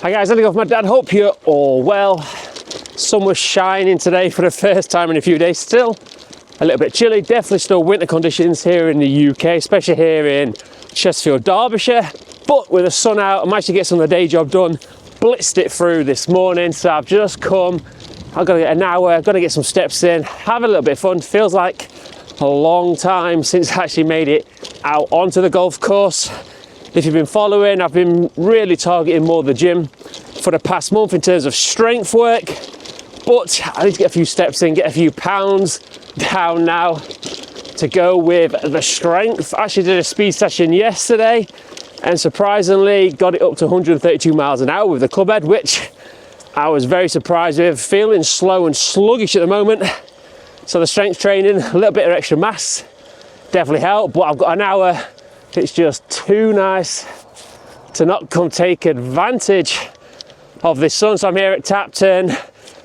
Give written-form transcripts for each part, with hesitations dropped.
Hi guys, Andy off my dad. Hope you're all well. Sun was shining today for the first time in a few days. Still a little bit chilly, definitely still winter conditions here in the UK, especially here in Chesterfield, Derbyshire. But with the sun out, I managed to get some of the day job done. Blitzed it through this morning, so I've just come. I've got to get an hour, I've got to get some steps in, have a little bit of fun. Feels like a long time since I actually made it out onto the golf course. If you've been following, I've been really targeting more the gym for the past month in terms of strength work, but I need to get a few steps in, get a few pounds down now to go with the strength. I actually did a speed session yesterday and surprisingly got it up to 132 miles an hour with the club head, which I was very surprised with. Feeling slow and sluggish at the moment, so the strength training, a little bit of extra mass definitely helped, but I've got an hour. It's just too nice to not come take advantage of this sun. So I'm here at Tapton,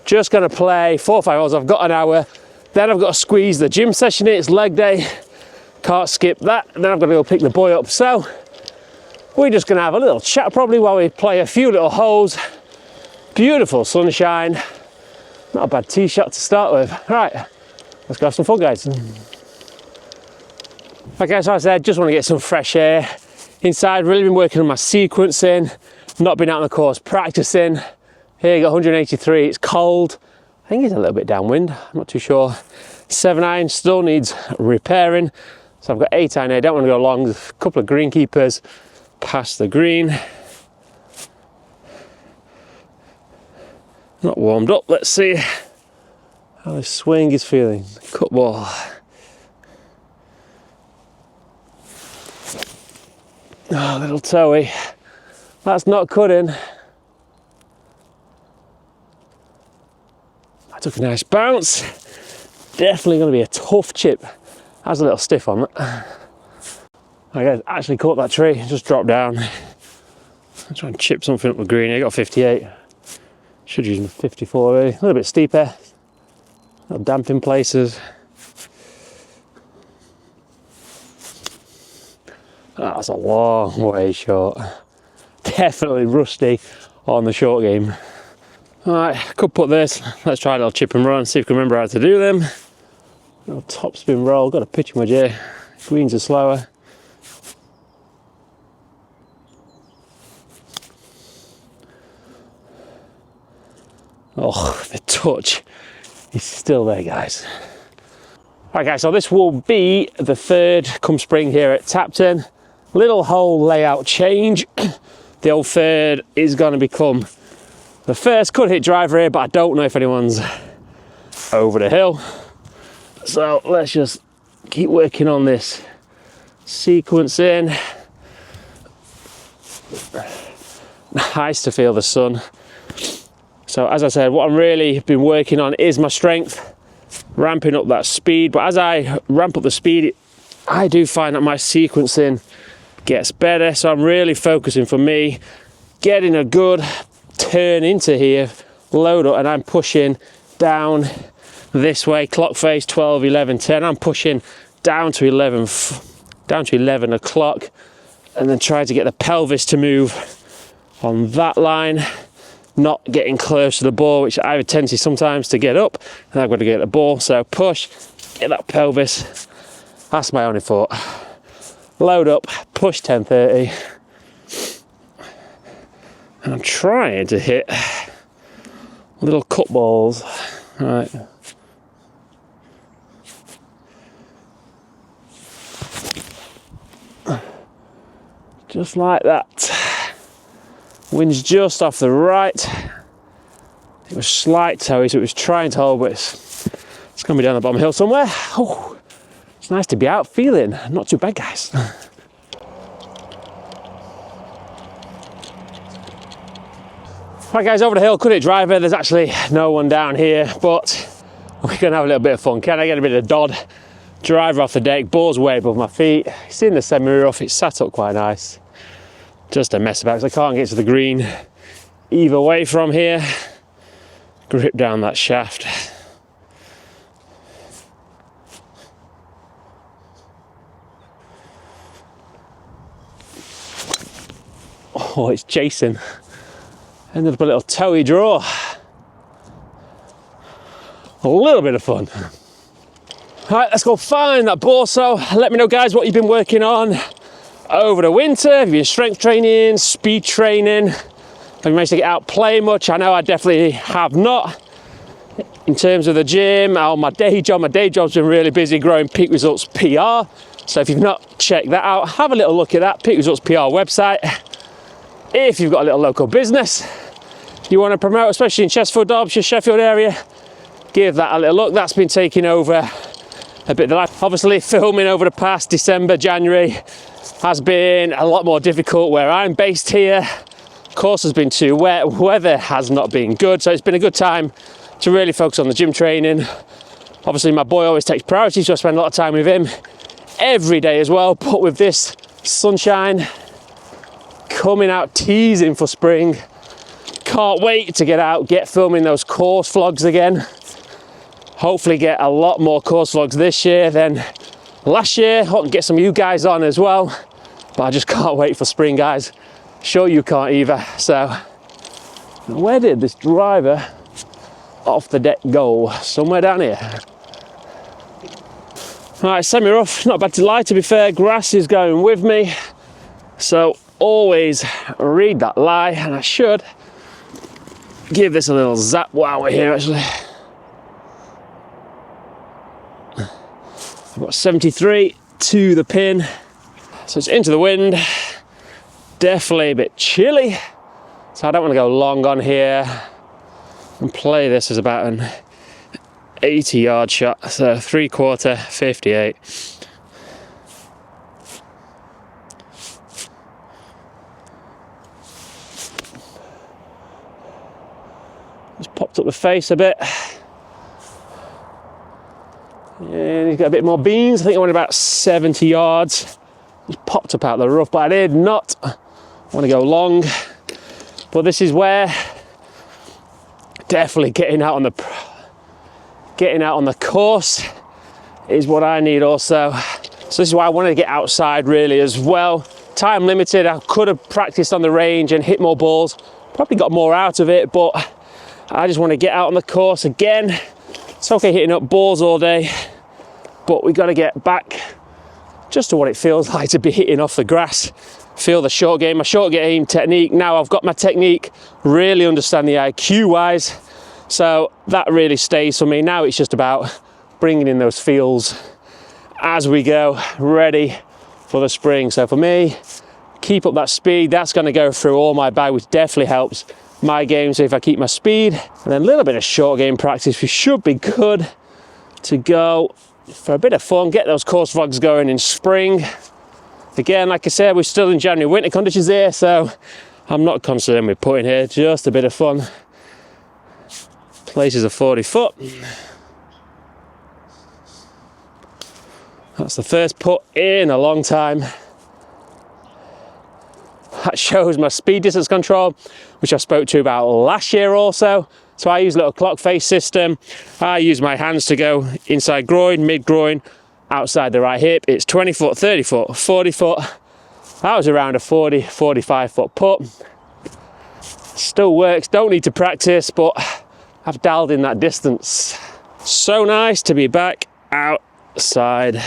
just going to play 4 or 5 hours. I've got an hour, then I've got to squeeze the gym session in. It's leg day, can't skip that. And then I've got to go pick the boy up. So we're just going to have a little chat probably while we play a few little holes. Beautiful sunshine, not a bad tee shot to start with. Right, let's go have some fun, guys. Okay, so I said, just want to get some fresh air inside. Really been working on my sequencing, not been out on the course practicing. Here you got 183, it's cold. I think it's a little bit downwind, I'm not too sure. 7 iron still needs repairing. So I've got 8 iron here, don't want to go long. There's a couple of greenkeepers past the green. Not warmed up, let's see how this swing is feeling. Cut ball. Oh, little toey. That's not cutting. I took a nice bounce. Definitely going to be a tough chip. Has a little stiff on it. I actually caught that tree, just dropped down. I'm trying to chip something up the green. I got 58. Should use 54 really. A little bit steeper. A little damp in places. That's a long way short. Definitely rusty on the short game. Alright, could put this. Let's try a little chip and run, see if we can remember how to do them. Little top spin roll, got a pitch wedge here. Greens are slower. Oh, the touch is still there, guys. Right guys, so this will be the third come spring here at Tapton. Little hole layout change. The old third is going to become the first. Could hit driver here, but I don't know if anyone's over the hill. So let's just keep working on this sequencing. Nice to feel the sun. So as I said, what I'm really been working on is my strength, ramping up that speed. But as I ramp up the speed, I do find that my sequencing gets better. So I'm really focusing for me, getting a good turn into here, load up, and I'm pushing down this way, clock face 12, 11, 10. I'm pushing down to 11 o'clock, and then try to get the pelvis to move on that line, not getting close to the ball, which I have a tendency sometimes to get up, and I've got to get the ball. So push, get that pelvis. That's my only thought. Load up, push 1030, and I'm trying to hit little cut balls. Right. Just like that. Wind's just off the right. It was slight toey, so it was trying to hold, but it's going to be down the bottom hill somewhere. Oh. It's nice to be out feeling not too bad, guys. Right guys, over the hill, could hit driver. There's actually no one down here, but we're gonna have a little bit of fun. Can I get a bit of dod? Driver off the deck, ball's way above my feet. It's in the semi-rough, it's sat up quite nice. Just a mess about, because I can't get to the green either way from here. Grip down that shaft. Oh, it's chasing. Ended up a little toey draw. A little bit of fun. All right, let's go find that ball. So let me know, guys, what you've been working on over the winter. Have you been strength training, speed training? Have you managed to get out playing much? I know I definitely have not. In terms of the gym, on my day job's been really busy growing Peak Results PR. So if you've not checked that out, have a little look at that Peak Results PR website. If you've got a little local business you want to promote, especially in Chesterfield, Derbyshire, Sheffield area, give that a little look. That's been taking over a bit of the life. Obviously, filming over the past December, January has been a lot more difficult where I'm based here. Course has been too wet, weather has not been good, so it's been a good time to really focus on the gym training. Obviously, my boy always takes priority, so I spend a lot of time with him every day as well. But with this sunshine coming out, teasing for spring, can't wait to get out, get filming those course vlogs again. Hopefully get a lot more course vlogs this year than last year. Hope to get some of you guys on as well. But I just can't wait for spring, guys. Sure you can't either. So where did this driver off the deck go? Somewhere down here. All right, semi-rough, not bad to lie, to be fair. Grass is going with me. So always read that lie, and I should give this a little zap while we're here, actually. I've got 73 to the pin, so it's into the wind. Definitely a bit chilly, so I don't want to go long on here and play this as about an 80-yard shot, so 3/4, 58. Just popped up the face a bit. And he's got a bit more beans. I think I went about 70 yards. Just popped up out the rough, but I did not want to go long. But this is where definitely getting out on the course is what I need also. So this is why I wanted to get outside really as well. Time limited. I could have practiced on the range and hit more balls. Probably got more out of it, but I just want to get out on the course again. It's okay hitting up balls all day, but we got to get back just to what it feels like to be hitting off the grass. Feel the short game, my short game technique. Now I've got my technique, really understand the IQ wise. So that really stays for me. Now it's just about bringing in those feels as we go, ready for the spring. So for me, keep up that speed. That's going to go through all my bag, which definitely helps my game. So if I keep my speed and then a little bit of short game practice, we should be good to go for a bit of fun, get those course vlogs going in spring. Again, like I said, we're still in January winter conditions here, so I'm not concerned with putting here, just a bit of fun. Place is a 40 foot. That's the first putt in a long time. That shows my speed distance control, which I spoke to you about last year also. So I use a little clock face system. I use my hands to go inside groin, mid groin, outside the right hip. It's 20 foot, 30 foot, 40 foot. That was around a 40, 45 foot putt. Still works, don't need to practice, but I've dialed in that distance. So nice to be back outside.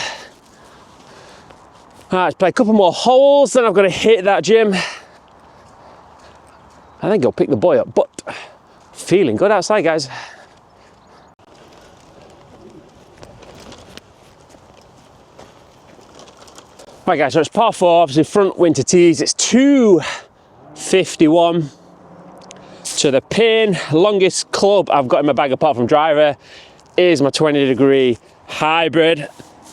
All right, let's play a couple more holes, then I've got to hit that gym. I think I'll pick the boy up, but feeling good outside, guys. Right, guys, so it's par 4, obviously front winter tees. It's 251 to the pin. Longest club I've got in my bag apart from driver is my 20-degree hybrid.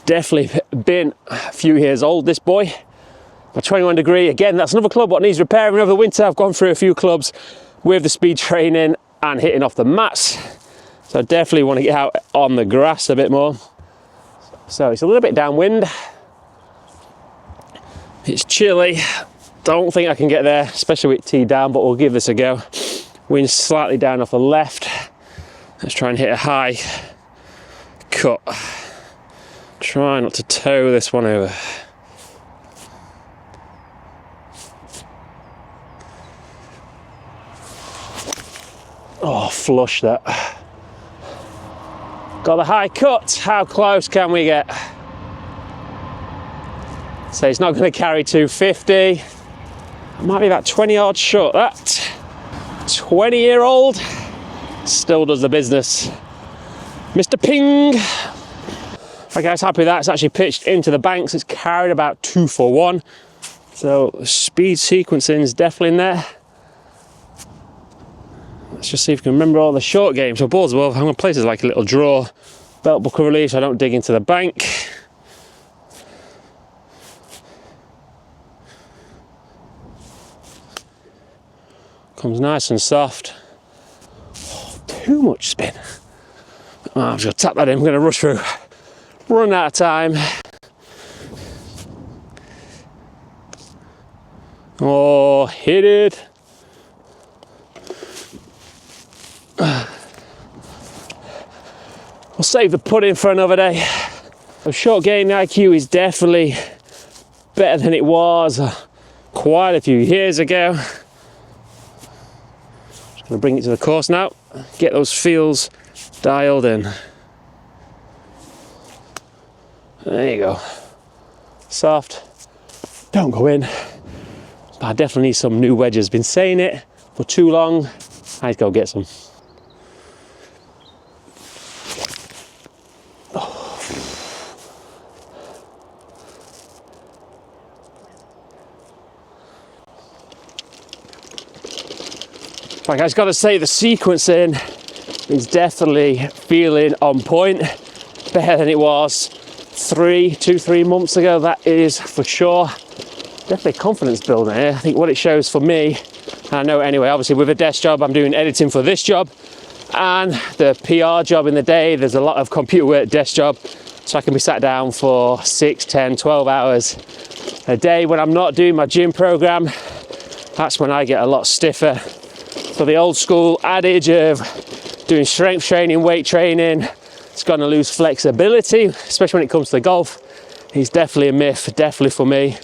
Definitely been a few years old, this boy. My 21-degree, again, that's another club what needs repairing over the winter. I've gone through a few clubs with the speed training and hitting off the mats. So I definitely want to get out on the grass a bit more. So it's a little bit downwind. It's chilly. Don't think I can get there, especially with tee down, but we'll give this a go. Wind slightly down off the left. Let's try and hit a high cut. Try not to tow this one over. Oh, flush that. Got the high cut. How close can we get? So it's not going to carry 250. It might be about 20 yards short. That 20-year-old still does the business. Mr. Ping. Okay, guys, happy with that. It's actually pitched into the banks. It's carried about 2 for 1. So speed sequencing is definitely in there. Let's just see if we can remember all the short games. So balls above, I'm going to place it like a little draw. Belt buckle release, so I don't dig into the bank. Comes nice and soft. Oh, too much spin. Oh, I'm just going to tap that in. I'm going to rush through. Run out of time. Oh, hit it. We'll save the pudding for another day. The short game IQ is definitely better than it was quite a few years ago. Just going to bring it to the course now. Get those feels dialed in. There you go. Soft. Don't go in. But I definitely need some new wedges. Been saying it for too long. I need to go get some. Like, I just got to say, the sequencing is definitely feeling on point, better than it was 2-3 months ago. That is for sure. Definitely confidence building here. I think what it shows for me, and I know it anyway, obviously with a desk job, I'm doing editing for this job and the PR job in the day. There's a lot of computer work desk job, so I can be sat down for 6, 10, 12 hours a day. When I'm not doing my gym program, that's when I get a lot stiffer. So the old school adage of doing strength training, weight training, it's going to lose flexibility, especially when it comes to the golf, is definitely a myth, definitely for me.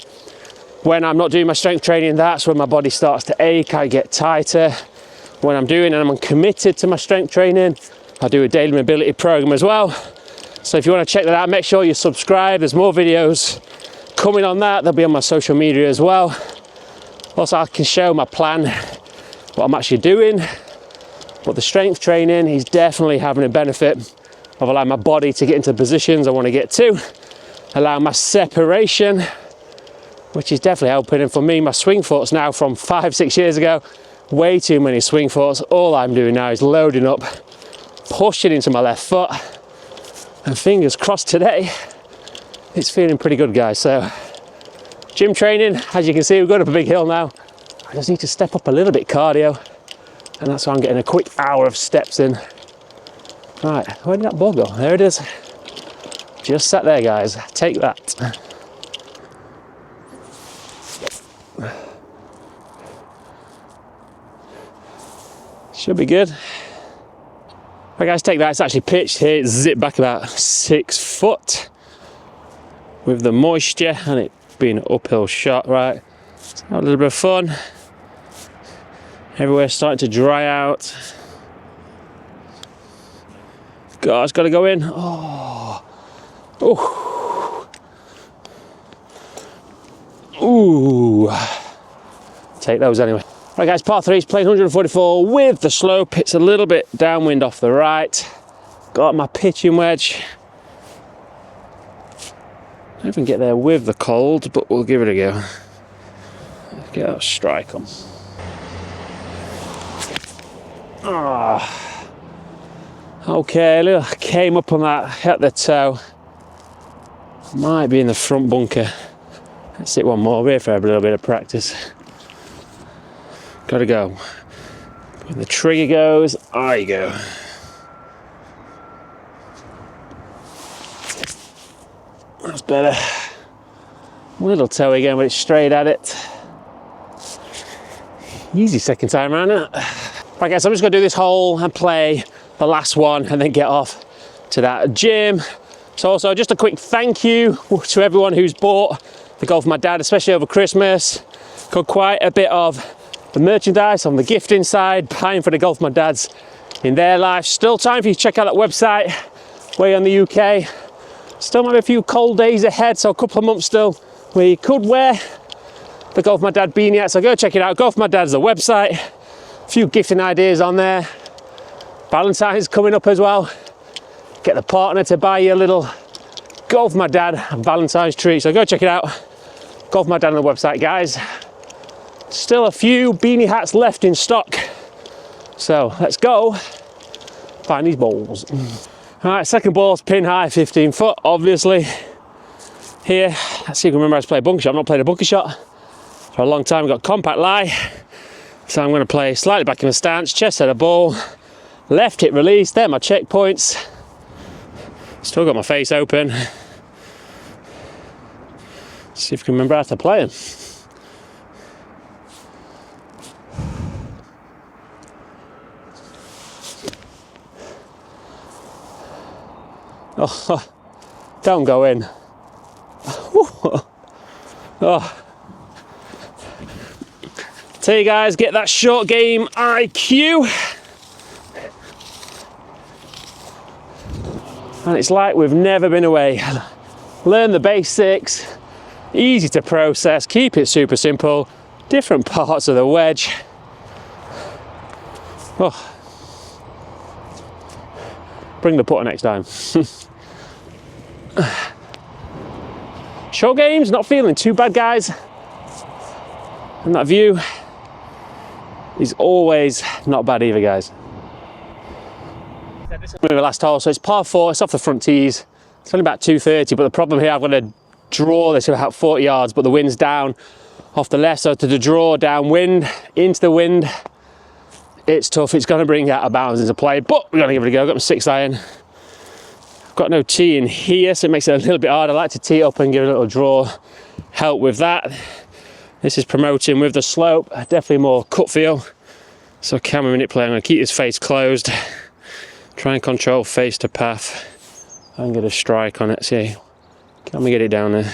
When I'm not doing my strength training, that's when my body starts to ache, I get tighter. When I'm doing and I'm committed to my strength training, I do a daily mobility program as well. So if you want to check that out, make sure you subscribe. There's more videos coming on that. They'll be on my social media as well. Also, I can show my plan, what I'm actually doing. But the strength training is definitely having a benefit of allowing my body to get into the positions I want to get to, allow my separation, which is definitely helping. And for me, my swing thoughts now from 5-6 years ago, way too many swing thoughts. All I'm doing now is loading up, pushing into my left foot, and fingers crossed today, it's feeling pretty good, guys. So gym training, as you can see, we've got up a big hill now. I just need to step up a little bit cardio, and that's why I'm getting a quick hour of steps in. Right, where did that ball go? There it is. Just sat there, guys. Take that. Should be good. Right, guys, take that. It's actually pitched here. It's zipped back about 6 foot with the moisture and it being an uphill shot. Right, let's have a little bit of fun. Everywhere's starting to dry out. God, it's got to go in. Oh, ooh. Take those anyway. Right, guys, par 3 is playing 144 with the slope. It's a little bit downwind off the right. Got my pitching wedge. I don't even get there with the cold, but we'll give it a go. Let's get that strike on. Okay, look, came up on that at the toe. Might be in the front bunker. Let's hit one more. We're for a little bit of practice. Gotta go. When the trigger goes, I go. That's better. Little toe again, but it's straight at it. Easy second time around it. Right, guys, I'm just gonna do this hole and play the last one and then get off to that gym. So also just a quick thank you to everyone who's bought the golf for my dad, especially over Christmas. Got quite a bit of the merchandise on the gifting side, buying for the golf for my dad's in their life. Still time for you to check out that website where you're in the UK. Still might be a few cold days ahead, so a couple of months still where you could wear the Golf My Dad beanie hat. So go check it out. Golf My Dad's the website. A few gifting ideas on there. Valentine's coming up as well. Get the partner to buy you a little Golf My Dad Valentine's treat. So go check it out. Golf My Dad on the website, guys. Still a few beanie hats left in stock. So let's go find these balls. All right, second ball's pin high, 15 foot, obviously. Here, let's see if I can remember how to play a bunker shot. I've not played a bunker shot for a long time. I've got compact lie. So I'm going to play slightly back in the stance, chest head of ball, left hip release. They're my checkpoints. Still got my face open. See if I can remember how to play them. Oh, don't go in. Oh. Tell you guys, get that short game IQ. And it's like we've never been away. Learn the basics, easy to process, keep it super simple. Different parts of the wedge. Oh. Bring the putter next time. Short games, not feeling too bad, guys. And that view is always not bad either, guys. This is the last hole, so it's par 4, it's off the front tees. It's only about 230, but the problem here, I've got to draw this about 40 yards, but the wind's down off the left, so to the draw downwind, into the wind, it's tough. It's going to bring out of bounds into play, but we're going to give it a go. I've got my 6 iron. I've got no tee in here, so it makes it a little bit hard. I like to tee up and give it a little draw, help with that. This is promoting with the slope, definitely more cut feel. So camera minute play, I'm going to keep this face closed, try and control face to path, and get a strike on it. See, can we get it down there?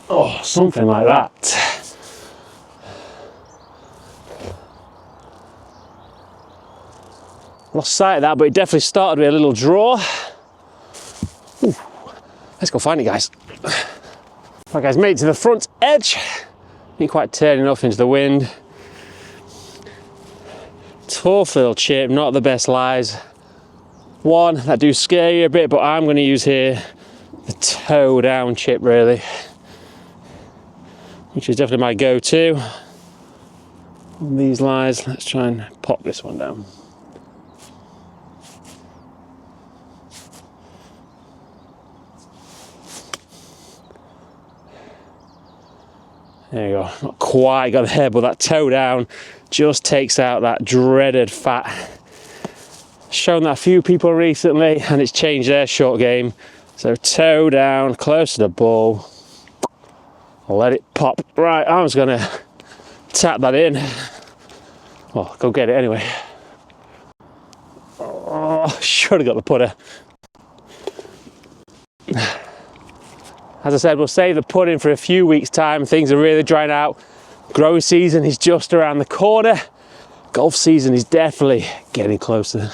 Oh, something like that. Lost sight of that, but it definitely started with a little draw. Ooh. Let's go find it, guys. Right, guys, made it to the front edge. Ain't quite turning enough into the wind. Tough little chip, not the best lies. One that do scare you a bit, but I'm going to use here the toe down chip, really, which is definitely my go-to. On these lies, let's try and pop this one down. There you go, not quite got there, but that toe down just takes out that dreaded fat. Shown that a few people recently and it's changed their short game. So toe down, close to the ball, let it pop. Right, I'm just gonna tap that in. Well, go get it anyway. Oh, should have got the putter. As I said, we'll save the putting for a few weeks' time. Things are really drying out. Growing season is just around the corner. Golf season is definitely getting closer.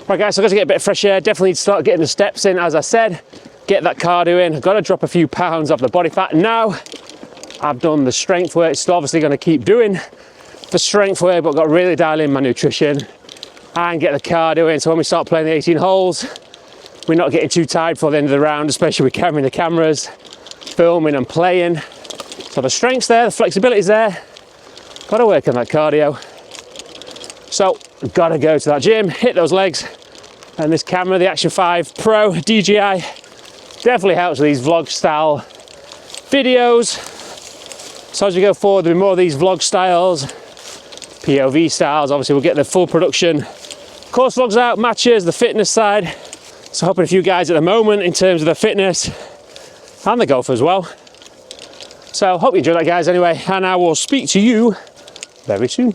Right, guys, so I've got to get a bit of fresh air. Definitely need to start getting the steps in, as I said. Get that cardio in. I've got to drop a few pounds off the body fat. Now I've done the strength work. Still obviously going to keep doing the strength work, but I've got to really dial in my nutrition and get the cardio in. So when we start playing the 18 holes, we're not getting too tired for the end of the round, especially with carrying the cameras, filming and playing. So the strength's there, the flexibility's there. Got to work on that cardio. So I've got to go to that gym, hit those legs, and this camera, the Action 5 Pro DJI, definitely helps with these vlog style videos. So as we go forward, there'll be more of these vlog styles, POV styles. Obviously we'll get the full production course vlogs out, matches, the fitness side. So helping a few guys at the moment in terms of the fitness and the golf as well. So hope you enjoyed that, guys, anyway, and I will speak to you very soon.